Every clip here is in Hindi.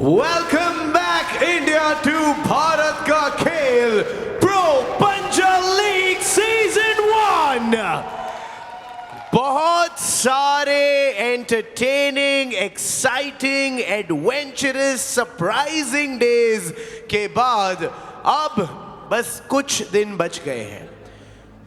Welcome back India to Bharat का खेल Pro Panja League Season 1. बहुत सारे entertaining, exciting, adventurous, surprising days के बाद अब बस कुछ दिन बच गए हैं.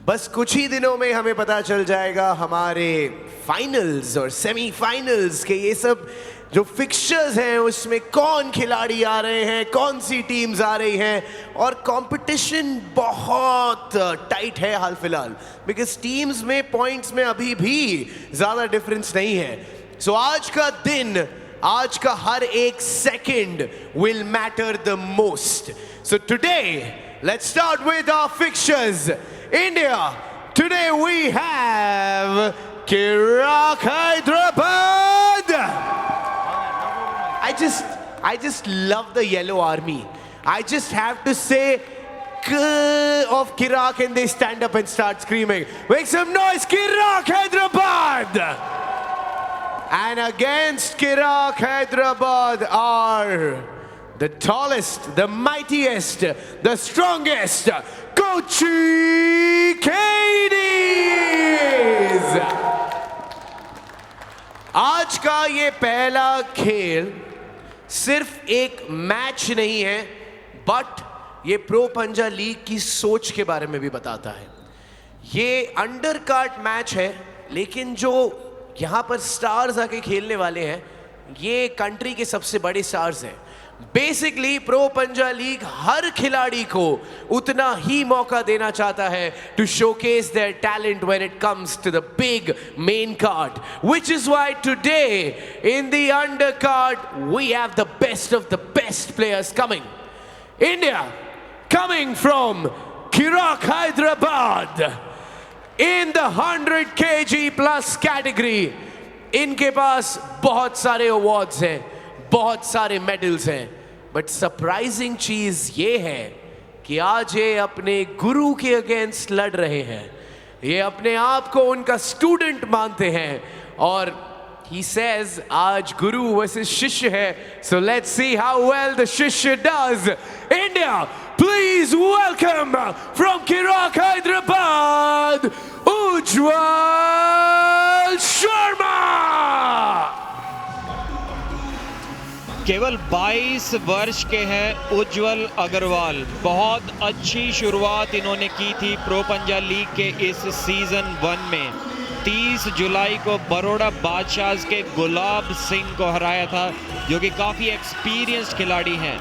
बस कुछ ही दिनों में हमें पता चल जाएगा हमारे फाइनल्स और सेमीफाइनल्स के ये सब जो फिक्चर्स हैं उसमें कौन खिलाड़ी आ रहे हैं, कौन सी टीम्स आ रही हैं और कंपटीशन बहुत टाइट है हाल फिलहाल बिकॉज टीम्स में पॉइंट्स में अभी भी ज़्यादा डिफरेंस नहीं है. सो आज का दिन, आज का हर एक second will matter the most. So today let's start with our fixtures. India, today we have Kiraak Hyderabad. I just love the yellow army. I just have to say of Kiraak and they stand up and start screaming. Make some noise, Kiraak Hyderabad! And against Kiraak Hyderabad are the tallest, the mightiest, the strongest, Kochi Katie's. आज का ये पहला खेल सिर्फ एक मैच नहीं है बट ये प्रो पंजा लीग की सोच के बारे में भी बताता है. ये अंडर कार्ड मैच है लेकिन जो यहाँ पर स्टार्स आके खेलने वाले हैं ये कंट्री के सबसे बड़े स्टार्स हैं. बेसिकली प्रो पंजा लीग हर खिलाड़ी को उतना ही मौका देना चाहता है to showcase their talent when it comes to the big main card, which is why today in the under card we have the best of the best players coming. India coming from Kiraak Hyderabad in the 100 kg plus category. इनके पास बहुत सारे अवार्ड्स हैं, बहुत सारे मेडल्स हैं, बट सरप्राइजिंग चीज ये है कि आज ये अपने गुरु के अगेंस्ट लड़ रहे हैं. ये अपने आप को उनका स्टूडेंट मानते हैं और he says आज गुरु वर्सेस शिष्य है. So let's see how well the शिष्य does. India, please welcome from Kiraak Hyderabad, Ujjwal Sharma. केवल 22 वर्ष के हैं उज्ज्वल अग्रवाल. बहुत अच्छी शुरुआत इन्होंने की थी प्रो पंजा लीग के इस सीज़न 1 में. 30 जुलाई को बड़ौदा बादशाहs के गुलाब सिंह को हराया था जो कि काफ़ी एक्सपीरियंस्ड खिलाड़ी हैं.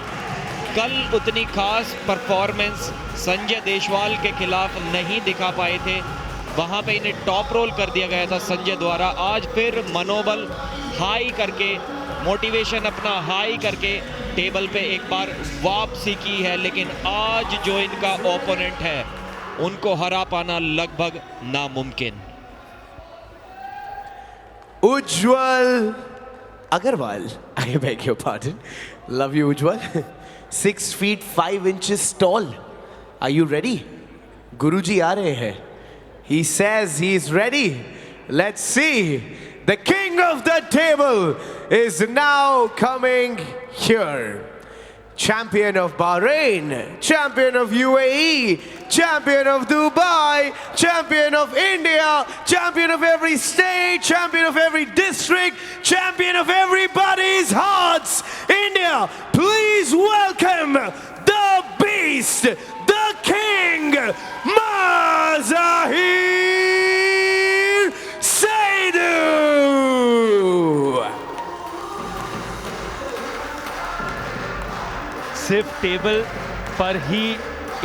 कल उतनी खास परफॉर्मेंस संजय देशवाल के खिलाफ नहीं दिखा पाए थे, वहाँ पे इन्हें टॉप रोल कर दिया गया था संजय द्वारा. आज फिर मनोबल हाई करके, मोटिवेशन अपना हाई करके टेबल पे एक बार वापसी की है. लेकिन आज जो इनका ओपोनेंट है उनको हरा पाना लगभग नामुमकिन. Ujjwal Agrawal, I beg your pardon. Love you, Ujjwal. 6 feet 5 inches tall. Are you ready? Guruji aa rahe hain. He says he's ready. Let's see. The king of the table is now coming here. Champion of Bahrain, champion of UAE, champion of Dubai, champion of India, champion of every state, champion of every district, champion of everybody's hearts. India, please welcome the beast, the king, Mazahir Saidu. सिर्फ टेबल पर ही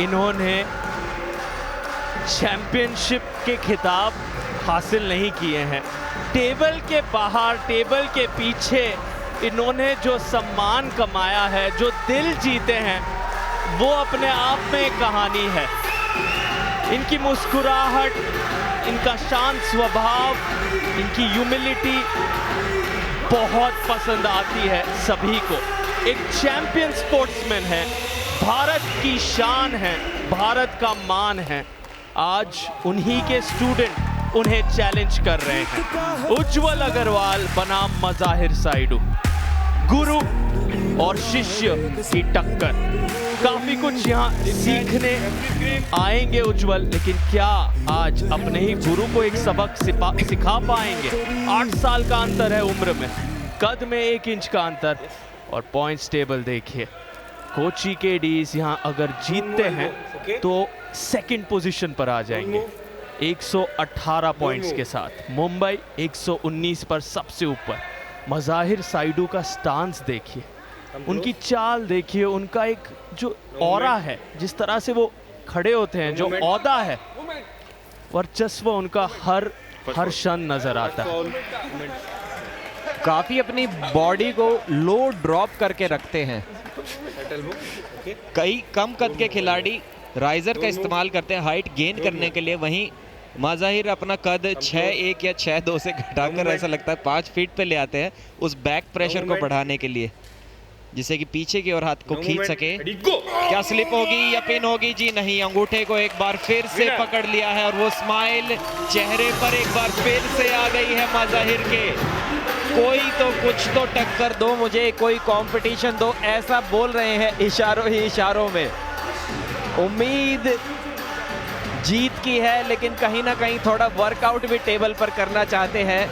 इन्होंने चैंपियनशिप के खिताब हासिल नहीं किए हैं. टेबल के बाहर, टेबल के पीछे इन्होंने जो सम्मान कमाया है, जो दिल जीते हैं, वो अपने आप में एक कहानी है. इनकी मुस्कुराहट, इनका शांत स्वभाव, इनकी ह्यूमिलिटी बहुत पसंद आती है सभी को. एक चैंपियन स्पोर्ट्समैन है, भारत की शान है, भारत का मान है. आज उन्हीं के स्टूडेंट उन्हें चैलेंज कर रहे हैं. उज्ज्वल अग्रवाल बनाम मज़ाहिर साइडू. गुरु और शिष्य की टक्कर। काफी कुछ यहाँ सीखने आएंगे उज्जवल, लेकिन क्या आज अपने ही गुरु को एक सबक सिखा पाएंगे? 8 साल का अंतर है उम्र में, कद में 1 इंच का अंतर। और पॉइंट्स टेबल देखिए, कोची के डीज यहाँ अगर जीतते हैं तो सेकंड पोजीशन पर आ जाएंगे 118 पॉइंट्स के साथ। मुंबई 119 पर सबसे ऊपर। मज़ाहिर साइडू का स्टांस देखिए, उनकी चाल देखिए, उनका एक जो ऑरा है, जिस तरह से वो खड़े होते हैं, जो औदा है, वर्चस्व उनका हर क्षण नजर आता है। काफी अपनी बॉडी को लो ड्रॉप करके रखते हैं। कई कम कद के खिलाड़ी राइजर का इस्तेमाल करते हैं हाइट गेन करने के लिए, वहीं मज़ाहिर अपना कद 6'1" या 6'2" से घटाकर ऐसा लगता है 5 फीट पे ले आते हैं उस बैक प्रेशर को बढ़ाने के लिए, जिससे कि पीछे की ओर हाथ को खींच सके। क्या स्लिप होगी या पिन होगी? जी नहीं, अंगूठे को एक बार फिर से पकड़ लिया है और वो स्माइल चेहरे पर एक बार फिर से आ गई है मज़ाहिर के। कोई तो कुछ तो टक्कर दो मुझे, कोई कंपटीशन दो, ऐसा बोल रहे हैं इशारों ही इशारों में। उम्मीद जीत की है, लेकिन कहीं ना कहीं थोड़ा वर्कआउट भी टेबल पर करना चाहते हैं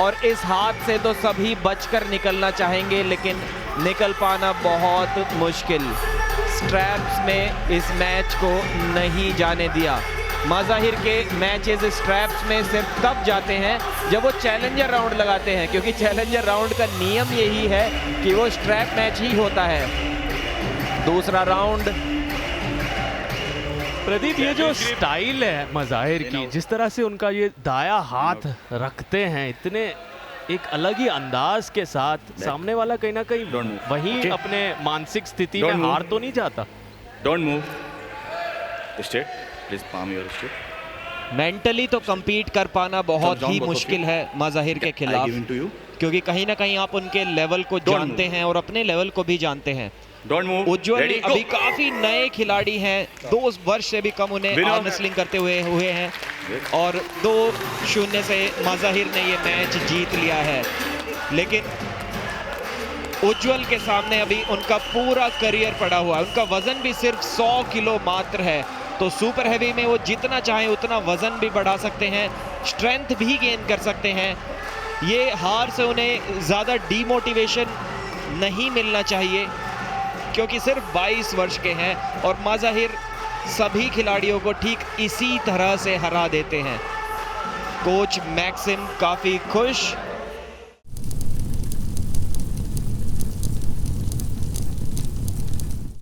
और इस हाथ से तो सभी बचकर निकलना चाहेंगे, लेकिन निकल पाना बहुत मुश्किल। स्ट्रैप्स में इस मैच को नहीं जाने दिया। मज़ाहिर के मैचेस स्ट्रैप्स में सिर्फ तब जाते हैं जब वो चैलेंजर राउंड लगाते हैं, क्योंकि चैलेंजर राउंड का नियम यही है कि वो स्ट्रैप मैच ही होता है। दूसरा राउंड। प्रदीप, ये जो स्टाइल है मज़ाहिर की, जिस तरह से उनका ये दाया हाथ रखते हैं, इतने एक अलग ही अंदाज के साथ, सामने वाला कहीं ना कहीं वही अपने मानसिक स्थिति में हार तो नहीं जाता। Don't move, straight, please palm your straight. Mentally तो compete कर पाना बहुत ही मुश्किल है मज़ाहिर के खिलाफ, क्योंकि कहीं ना कहीं आप उनके लेवल को जानते हैं और अपने लेवल को भी जानते हैं। उज्जवल अभी काफी नए खिलाड़ी हैं, 2 वर्ष से भी कम उन्हें आर्मरेसलिंग करते हुए हैं और 2-0 से मज़ाहिर ने ये मैच जीत लिया है। लेकिन उज्जवल के सामने अभी उनका पूरा करियर पड़ा हुआ है। उनका वजन भी सिर्फ 100 किलो मात्र है, तो सुपर हैवी में वो जितना चाहें उतना वजन भी बढ़ा सकते हैं, स्ट्रेंथ भी गेन कर सकते हैं। ये हार से उन्हें ज़्यादा डीमोटिवेशन नहीं मिलना चाहिए, क्योंकि सिर्फ 22 वर्ष के हैं और मज़ाहिर सभी खिलाड़ियों को ठीक इसी तरह से हरा देते हैं। कोच मैक्सिम काफ़ी खुश